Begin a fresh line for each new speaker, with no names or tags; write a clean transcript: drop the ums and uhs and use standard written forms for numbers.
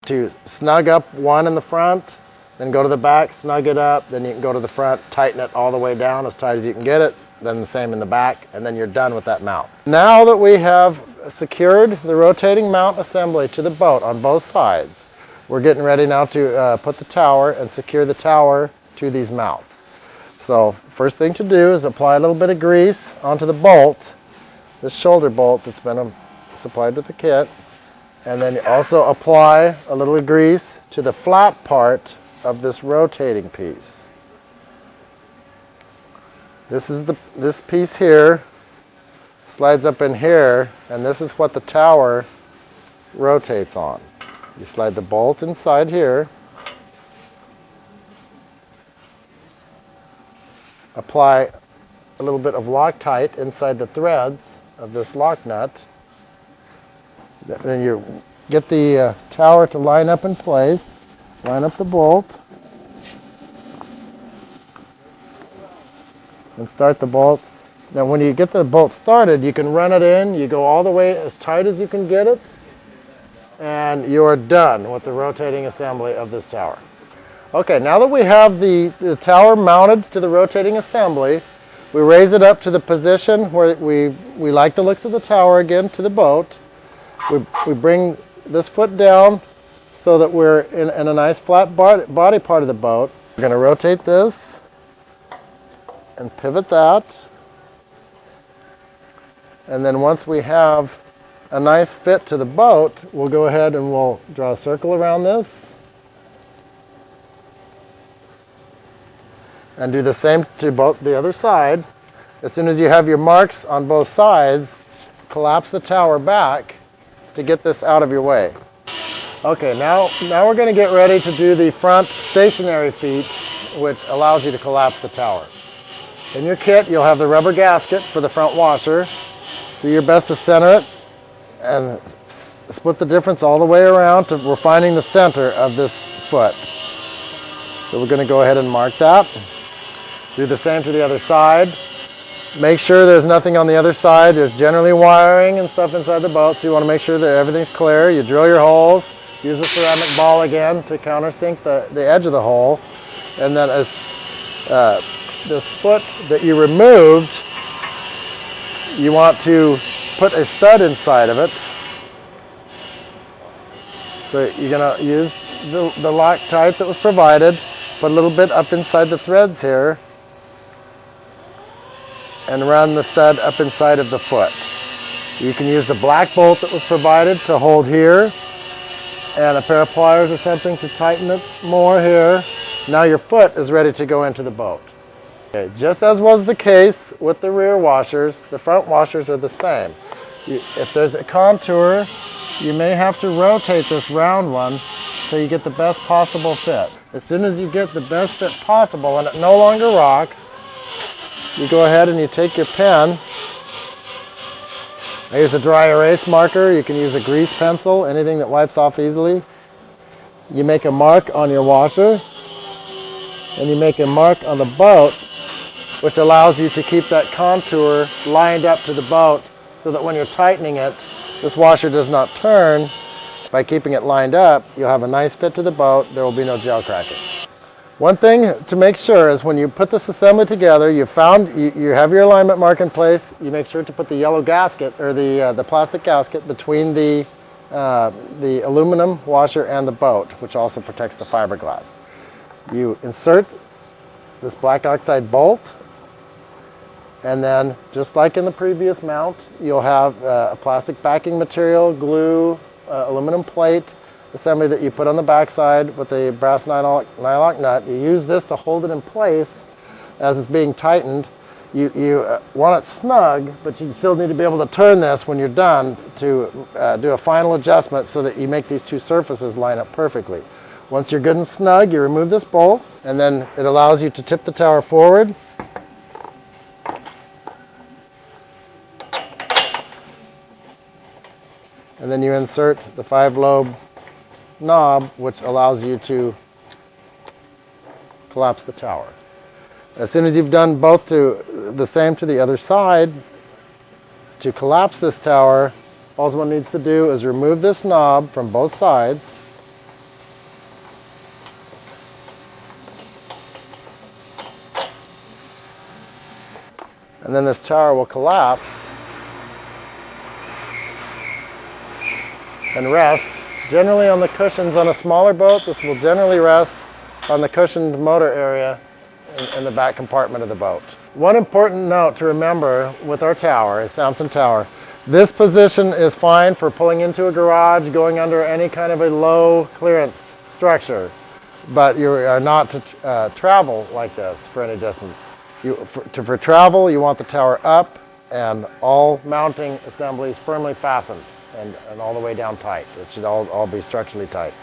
to snug up one in the front, then go to the back, snug it up, then you can go to the front, tighten it all the way down as tight as you can get it, then the same in the back, and then you're done with that mount. Now that we have secured the rotating mount assembly to the boat on both sides, we're getting ready now to put the tower and secure the tower to these mounts. So first thing to do is apply a little bit of grease onto the bolt, this shoulder bolt that's been supplied with the kit, and then you also apply a little grease to the flat part of this rotating piece. This piece here slides up in here, and this is what the tower rotates on. You slide the bolt inside here, apply a little bit of Loctite inside the threads of this lock nut. Then you get the tower to line up in place, line up the bolt, and start the bolt. Now when you get the bolt started, you can run it in, you go all the way as tight as you can get it, and you are done with the rotating assembly of this tower. Okay, now that we have the tower mounted to the rotating assembly, we raise it up to the position where we like the looks of the tower again to the boat. We bring this foot down so that we're in a nice flat body part of the boat. We're going to rotate this and pivot that. And then once we have a nice fit to the boat, we'll go ahead and we'll draw a circle around this. And do the same to both the other side. As soon as you have your marks on both sides, collapse the tower back to get this out of your way. Okay, now we're going to get ready to do the front stationary feet, which allows you to collapse the tower. In your kit, you'll have the rubber gasket for the front washer. Do your best to center it and split the difference all the way around to we're finding the center of this foot. So we're going to go ahead and mark that. Do the same to the other side. Make sure there's nothing on the other side. There's generally wiring and stuff inside the boat, so you want to make sure that everything's clear. You drill your holes. Use the ceramic ball again to countersink the edge of the hole. And then as this foot that you removed, you want to put a stud inside of it. So you're going to use the Loctite that was provided, put a little bit up inside the threads here, and run the stud up inside of the foot. You can use the black bolt that was provided to hold here, and a pair of pliers or something to tighten it more here. Now your foot is ready to go into the boat. Okay, just as was the case with the rear washers, the front washers are the same. If there's a contour, you may have to rotate this round one so you get the best possible fit. As soon as you get the best fit possible and it no longer rocks, you go ahead and you take your pen. I use a dry erase marker. You can use a grease pencil, anything that wipes off easily. You make a mark on your washer, and you make a mark on the boat, which allows you to keep that contour lined up to the boat so that when you're tightening it, this washer does not turn. By keeping it lined up, you'll have a nice fit to the boat. There will be no gel cracking. One thing to make sure is when you put this assembly together, you have your alignment mark in place. You make sure to put the yellow gasket or the plastic gasket between the aluminum washer and the boat, which also protects the fiberglass. You insert this black oxide bolt, and then just like in the previous mount, you'll have a plastic backing material, glue, aluminum plate assembly that you put on the backside with a brass nylock nut. You use this to hold it in place as it's being tightened. You want it snug, but you still need to be able to turn this when you're done to do a final adjustment so that you make these two surfaces line up perfectly. Once you're good and snug, you remove this bolt, and then it allows you to tip the tower forward. And then you insert the 5-lobe knob, which allows you to collapse the tower. As soon as you've done both to the same to the other side, to collapse this tower, all one needs to do is remove this knob from both sides, And then this tower will collapse and rest generally on the cushions. On a smaller boat, this will generally rest on the cushioned motor area in the back compartment of the boat. One important note to remember with our tower, is Samson Tower, this position is fine for pulling into a garage, going under any kind of a low clearance structure, but you are not to travel like this for any distance. For travel, you want the tower up and all mounting assemblies firmly fastened and all the way down tight. It should all be structurally tight.